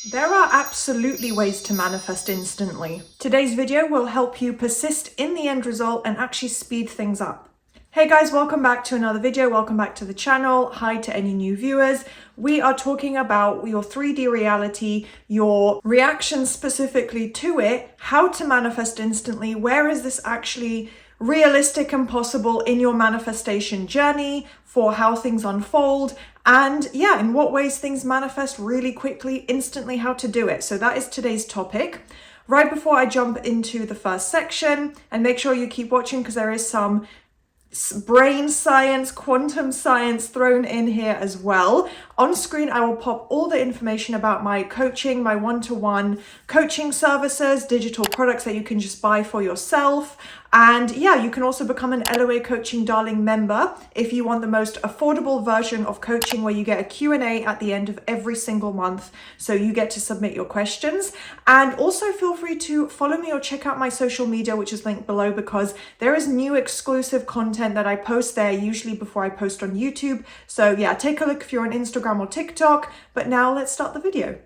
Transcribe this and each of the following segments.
There are absolutely ways to manifest instantly. Today's video will help you persist in the end result and actually speed things up. Hey guys, welcome back to another video. Welcome back to the channel. Hi to any new viewers. We are talking about your 3D reality, your reaction specifically to it, how to manifest instantly, where is this actually realistic and possible in your manifestation journey for how things unfold, and yeah, in what ways things manifest really quickly, instantly, how to do it. So that is today's topic. Right before I jump into the first section, and make sure you keep watching because there is some brain science, quantum science thrown in here as well. On screen, I will pop all the information about my coaching, my one-to-one coaching services, digital products that you can just buy for yourself. And yeah, you can also become an LOA Coaching Darling member if you want the most affordable version of coaching where you get a Q&A at the end of every single month. So you get to submit your questions. And also feel free to follow me or check out my social media, which is linked below, because there is new exclusive content that I post there, usually before I post on YouTube. So yeah, take a look if you're on Instagram or TikTok. But now let's start the video.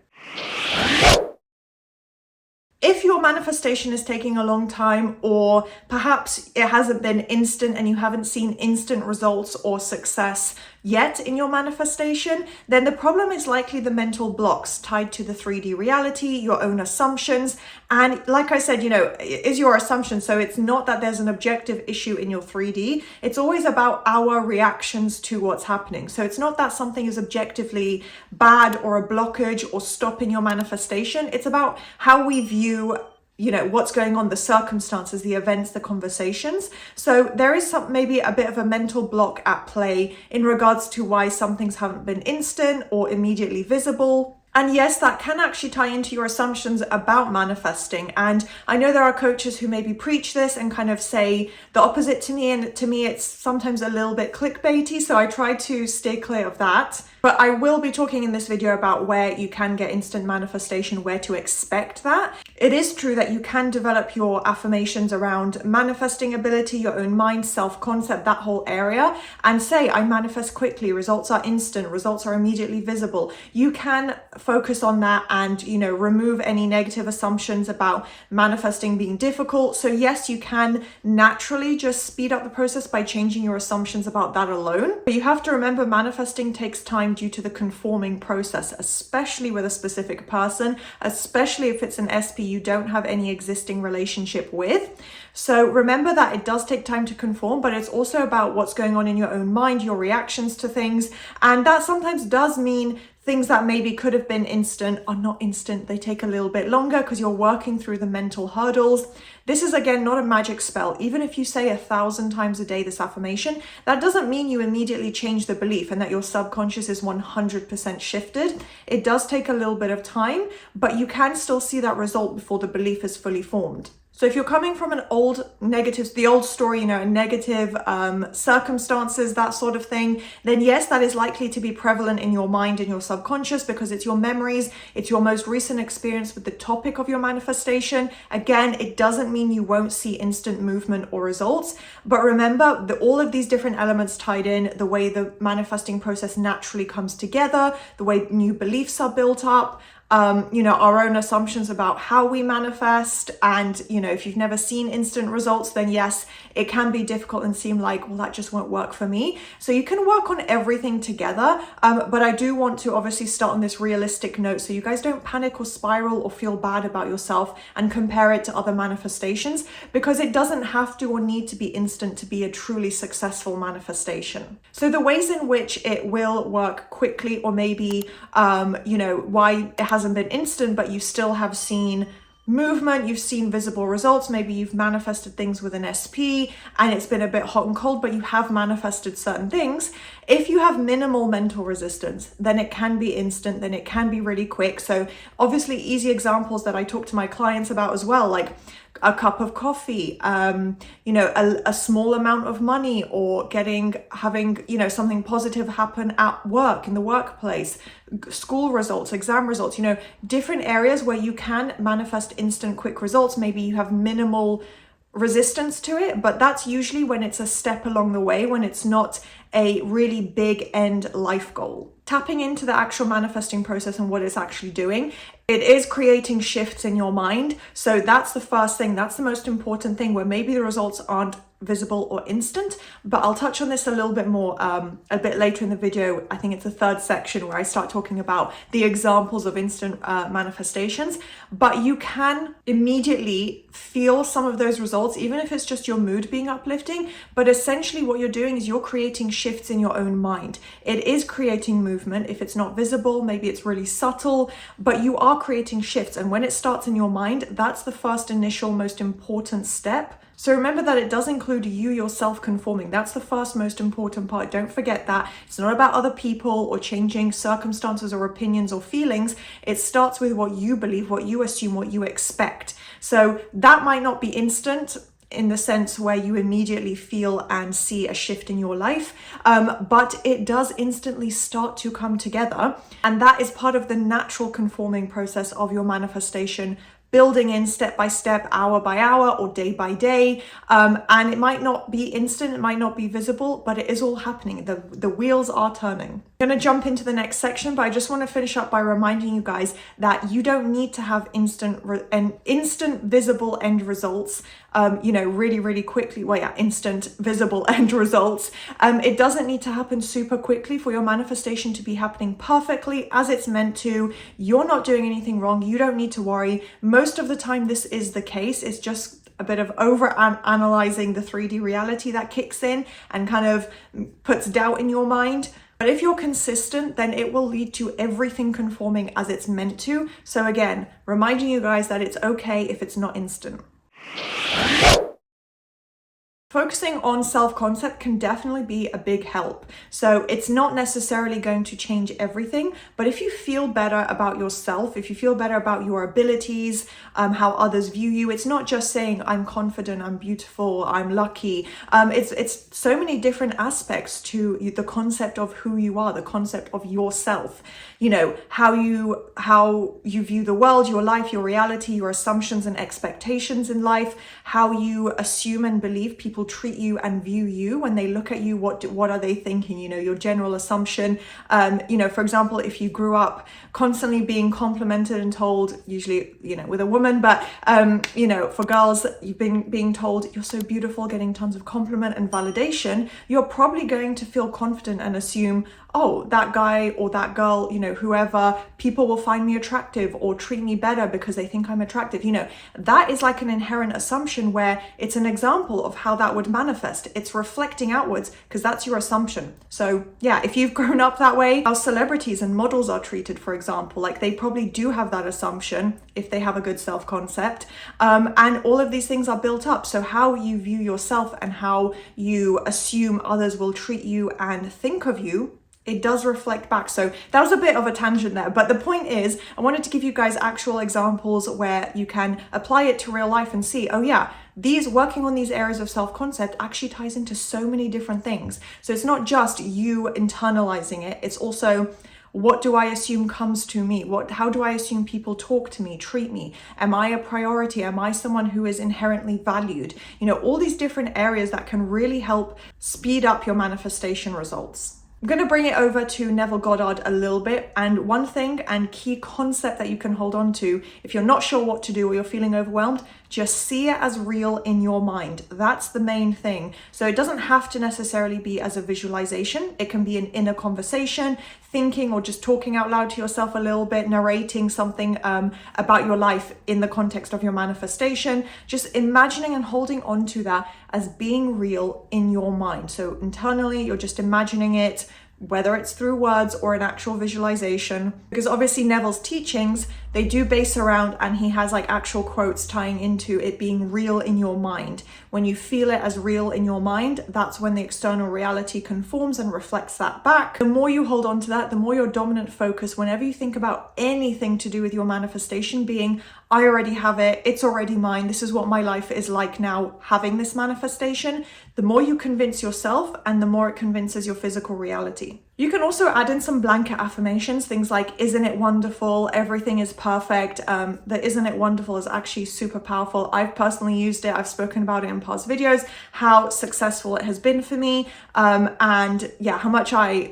If your manifestation is taking a long time, or perhaps it hasn't been instant and you haven't seen instant results or success yet in your manifestation, then the problem is likely the mental blocks tied to the 3D reality, your own assumptions. And like I said, it is your assumption. So it's not that there's an objective issue in your 3D. It's always about our reactions to what's happening. So it's not that something is objectively bad or a blockage or stopping your manifestation. It's about how we view what's going on, the circumstances, the events, the conversations. So there is maybe a bit of a mental block at play in regards to why some things haven't been instant or immediately visible. And yes, that can actually tie into your assumptions about manifesting. And I know there are coaches who maybe preach this and kind of say the opposite to me. And to me, it's sometimes a little bit clickbaity. So I try to stay clear of that. But I will be talking in this video about where you can get instant manifestation, where to expect that. It is true that you can develop your affirmations around manifesting ability, your own mind, self-concept, that whole area, and say, I manifest quickly, results are instant, results are immediately visible. You can focus on that and, remove any negative assumptions about manifesting being difficult. So yes, you can naturally just speed up the process by changing your assumptions about that alone. But you have to remember, manifesting takes time due to the conforming process, especially with a specific person, especially if it's an SP you don't have any existing relationship with. So remember that it does take time to conform, but it's also about what's going on in your own mind, your reactions to things. And that sometimes does mean things that maybe could have been instant are not instant. They take a little bit longer because you're working through the mental hurdles. This is, again, not a magic spell. Even if you say 1,000 times a day this affirmation, that doesn't mean you immediately change the belief and that your subconscious is 100% shifted. It does take a little bit of time, but you can still see that result before the belief is fully formed. So if you're coming from an the old story, negative circumstances, that sort of thing, then yes, that is likely to be prevalent in your mind and your subconscious because it's your memories, it's your most recent experience with the topic of your manifestation. Again, it doesn't mean you won't see instant movement or results, but remember that all of these different elements tied in, the way the manifesting process naturally comes together, the way new beliefs are built up, our own assumptions about how we manifest. And, if you've never seen instant results, then yes, it can be difficult and seem like, well, that just won't work for me. So you can work on everything together. But I do want to obviously start on this realistic note so you guys don't panic or spiral or feel bad about yourself and compare it to other manifestations, because it doesn't have to or need to be instant to be a truly successful manifestation. So the ways in which it will work quickly, or maybe, why it hasn't been instant, but you still have seen movement, you've seen visible results. Maybe you've manifested things with an SP and it's been a bit hot and cold, but you have manifested certain things. If you have minimal mental resistance, then it can be instant, then it can be really quick. So obviously easy examples that I talk to my clients about as well, like a cup of coffee, a small amount of money, or having something positive happen at work, in the workplace, school results, exam results, different areas where you can manifest instant quick results. Maybe you have minimal resistance to it, but that's usually when it's a step along the way, when it's not a really big end life goal. Tapping into the actual manifesting process and what it's actually doing, it is creating shifts in your mind. So that's the first thing. That's the most important thing, where maybe the results aren't visible or instant, but I'll touch on this a little bit more a bit later in the video. I think it's the third section where I start talking about the examples of instant manifestations. But you can immediately feel some of those results, even if it's just your mood being uplifting. But essentially what you're doing is you're creating shifts in your own mind. It is creating movement. If it's not visible, maybe it's really subtle, but you are creating shifts. And when it starts in your mind, that's the first initial most important step. So remember that it does include you yourself conforming. That's the first most important part. Don't forget that. It's not about other people or changing circumstances or opinions or feelings. It starts with what you believe, what you assume, what you expect. So that might not be instant in the sense where you immediately feel and see a shift in your life, but it does instantly start to come together. And that is part of the natural conforming process of your manifestation, building in step by step, hour by hour, or day by day. And it might not be instant, it might not be visible, but it is all happening. The wheels are turning. I'm gonna jump into the next section, but I just want to finish up by reminding you guys that you don't need to have instant visible end results, really quickly. Well, yeah, instant visible end results. It doesn't need to happen super quickly for your manifestation to be happening perfectly as it's meant to. You're not doing anything wrong. You don't need to worry. Most of the time this is the case. It's just a bit of over analyzing the 3D reality that kicks in and kind of puts doubt in your mind. But if you're consistent, then it will lead to everything conforming as it's meant to. So again, reminding you guys that it's okay if it's not instant. Focusing on self-concept can definitely be a big help. So it's not necessarily going to change everything, but if you feel better about yourself, if you feel better about your abilities, how others view you, it's not just saying I'm confident, I'm beautiful, I'm lucky. It's so many different aspects to the concept of who you are, the concept of yourself. How you view the world, your life, your reality, your assumptions and expectations in life, how you assume and believe people treat you and view you when they look at you. What are they thinking? Your general assumption. For example, if you grew up constantly being complimented and told, usually with a woman, but for girls, you've been being told you're so beautiful, getting tons of compliment and validation, you're probably going to feel confident and assume, oh, that guy or that girl, whoever, people will find me attractive or treat me better because they think I'm attractive. That is like an inherent assumption where it's an example of how that would manifest. It's reflecting outwards because that's your assumption. So yeah, if you've grown up that way, how celebrities and models are treated, for example, like they probably do have that assumption if they have a good self-concept. And all of these things are built up. So how you view yourself and how you assume others will treat you and think of you, it does reflect back. So that was a bit of a tangent there, but the point is I wanted to give you guys actual examples where you can apply it to real life and see, oh yeah, working on these areas of self-concept actually ties into so many different things. So it's not just you internalizing it, it's also, what do I assume comes to me? How do I assume people talk to me, treat me? Am I a priority? Am I someone who is inherently valued? All these different areas that can really help speed up your manifestation results. I'm going to bring it over to Neville Goddard a little bit, and one thing and key concept that you can hold on to if you're not sure what to do or you're feeling overwhelmed, just see it as real in your mind. That's the main thing. So it doesn't have to necessarily be as a visualization. It can be an inner conversation, thinking or just talking out loud to yourself a little bit, narrating something about your life in the context of your manifestation, just imagining and holding on to that as being real in your mind. So internally, you're just imagining it, whether it's through words or an actual visualization, because obviously Neville's teachings, they do base around, and he has like actual quotes tying into it being real in your mind. When you feel it as real in your mind, that's when the external reality conforms and reflects that back. The more you hold on to that, the more your dominant focus, whenever you think about anything to do with your manifestation being, I already have it, it's already mine, this is what my life is like now having this manifestation, the more you convince yourself and the more it convinces your physical reality. You can also add in some blanket affirmations, things like, isn't it wonderful? Everything is perfect. The isn't it wonderful is actually super powerful. I've personally used it. I've spoken about it in past videos, how successful it has been for me. And yeah, how much I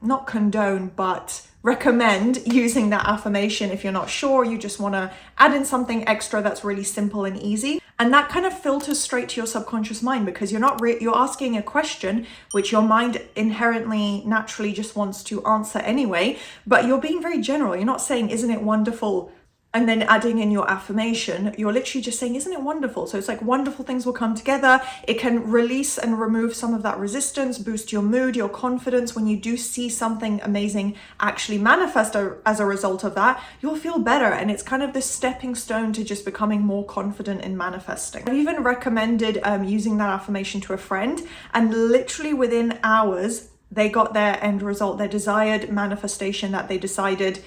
not condone, but recommend using that affirmation if you're not sure, you just want to add in something extra that's really simple and easy. And that kind of filters straight to your subconscious mind, because you're asking a question which your mind inherently naturally just wants to answer anyway, but you're being very general. You're not saying, isn't it wonderful? And then adding in your affirmation, you're literally just saying, isn't it wonderful? So it's like wonderful things will come together. It can release and remove some of that resistance, boost your mood, your confidence. When you do see something amazing actually manifest as a result of that, you'll feel better. And it's kind of this stepping stone to just becoming more confident in manifesting. I've even recommended using that affirmation to a friend, and literally within hours, they got their end result, their desired manifestation that they decided.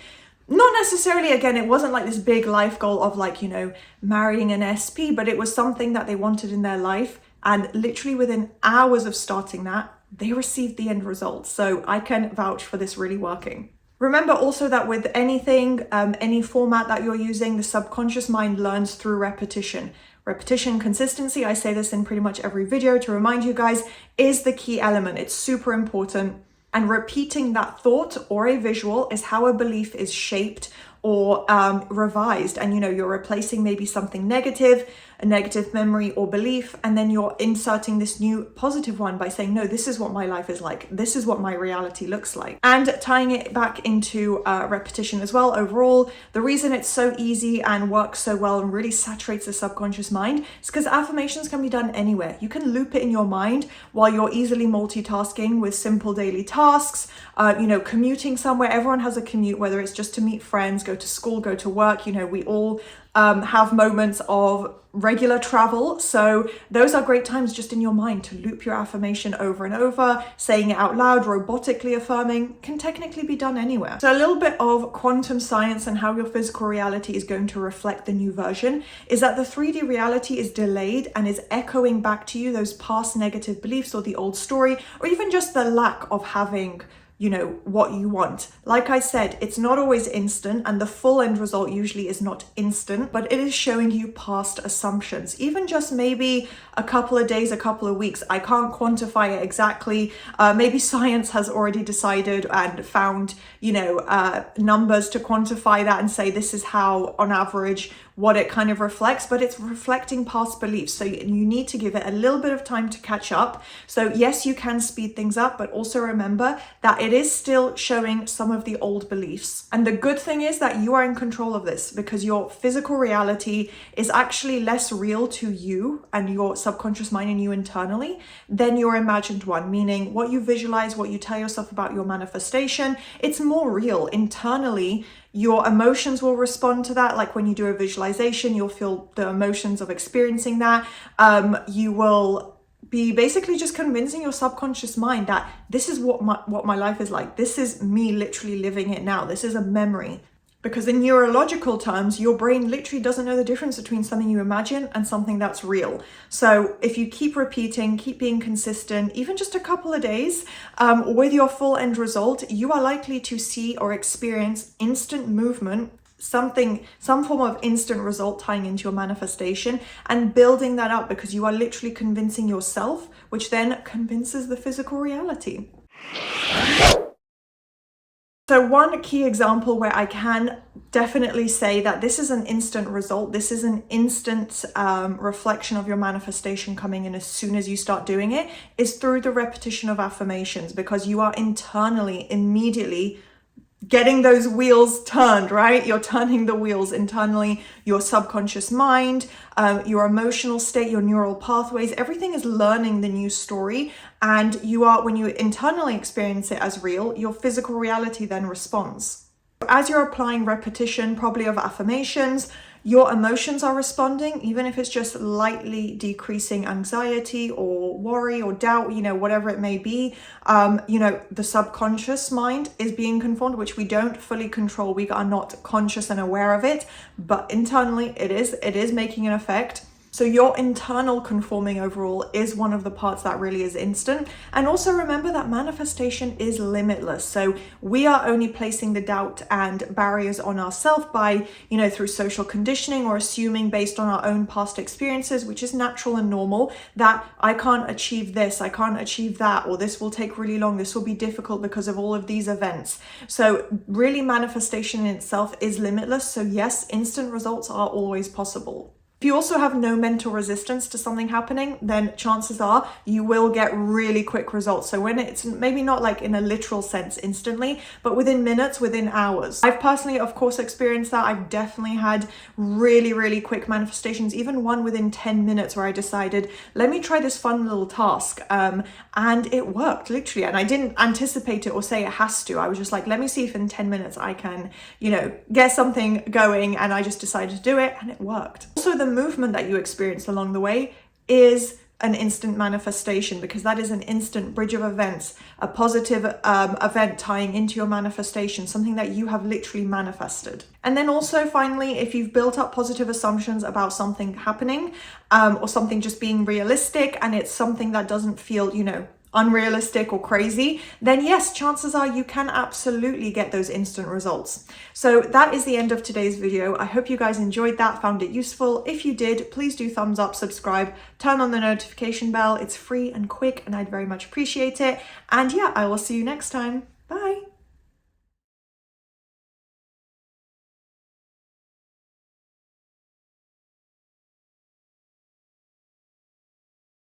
Not necessarily, again, it wasn't like this big life goal of marrying an SP, but it was something that they wanted in their life. And literally within hours of starting that, they received the end result. So I can vouch for this really working. Remember also that with anything, any format that you're using, the subconscious mind learns through repetition. Repetition, consistency, I say this in pretty much every video to remind you guys, is the key element. It's super important. And repeating that thought or a visual is how a belief is shaped or revised. And you're replacing maybe something negative, a negative memory or belief, and then you're inserting this new positive one by saying, no, this is what my life is like. This is what my reality looks like. And tying it back into repetition as well. Overall, the reason it's so easy and works so well and really saturates the subconscious mind is because affirmations can be done anywhere. You can loop it in your mind while you're easily multitasking with simple daily tasks, commuting somewhere. Everyone has a commute, whether it's just to meet friends, go to school, go to work. We all have moments of regular travel. So those are great times just in your mind to loop your affirmation over and over. Saying it out loud, robotically affirming, can technically be done anywhere. So a little bit of quantum science and how your physical reality is going to reflect the new version is that the 3D reality is delayed and is echoing back to you those past negative beliefs or the old story, or even just the lack of having what you want. Like I said, it's not always instant, and the full end result usually is not instant, but it is showing you past assumptions, even just maybe a couple of days, a couple of weeks. I can't quantify it exactly. Maybe science has already decided and found, numbers to quantify that and say this is how, on average, what it kind of reflects, but it's reflecting past beliefs. So you need to give it a little bit of time to catch up. So yes, you can speed things up, but also remember that it is still showing some of the old beliefs. And the good thing is that you are in control of this, because your physical reality is actually less real to you and your subconscious mind and you internally than your imagined one, meaning what you visualize, what you tell yourself about your manifestation, it's more real internally. Your emotions will respond to that. Like when you do a visualization, you'll feel the emotions of experiencing that. You will be basically just convincing your subconscious mind that this is what my life is like. This is me literally living it now. This is a memory. Because in neurological terms, your brain literally doesn't know the difference between something you imagine and something that's real. So if you keep repeating, keep being consistent, even just a couple of days with your full end result, you are likely to see or experience instant movement, some form of instant result tying into your manifestation and building that up, because you are literally convincing yourself, which then convinces the physical reality. So one key example where I can definitely say that this is an instant result, this is an instant reflection of your manifestation coming in as soon as you start doing it, is through the repetition of affirmations, because you are internally immediately getting those wheels turned, right? You're turning the wheels internally, your subconscious mind, your emotional state, your neural pathways, everything is learning the new story. And when you internally experience it as real, your physical reality then responds. As you're applying repetition, probably of affirmations, your emotions are responding, even if it's just lightly decreasing anxiety or worry or doubt, whatever it may be. The subconscious mind is being conformed, which we don't fully control. We are not conscious and aware of it, but internally it is making an effect. So your internal conforming overall is one of the parts that really is instant. And also remember that manifestation is limitless. So we are only placing the doubt and barriers on ourselves by, through social conditioning or assuming based on our own past experiences, which is natural and normal, that I can't achieve this, I can't achieve that, or this will take really long, this will be difficult because of all of these events. So really manifestation in itself is limitless. So yes, instant results are always possible. If you also have no mental resistance to something happening, then chances are you will get really quick results. So when it's maybe not like in a literal sense instantly, but within minutes, within hours. I've personally, of course, experienced that. I've definitely had really, really quick manifestations, even one within 10 minutes where I decided, let me try this fun little task. And it worked literally. And I didn't anticipate it or say it has to. I was just like, let me see if in 10 minutes I can, get something going. And I just decided to do it and it worked. Also, the movement that you experience along the way is an instant manifestation, because that is an instant bridge of events, a positive event tying into your manifestation, something that you have literally manifested. And then also finally, if you've built up positive assumptions about something happening or something just being realistic, and it's something that doesn't feel, unrealistic or crazy, then yes, chances are you can absolutely get those instant results. So that is the end of today's video. I hope you guys enjoyed that, found it useful. If you did, please do thumbs up, subscribe, turn on the notification bell. It's free and quick and I'd very much appreciate it. And yeah, I will see you next time.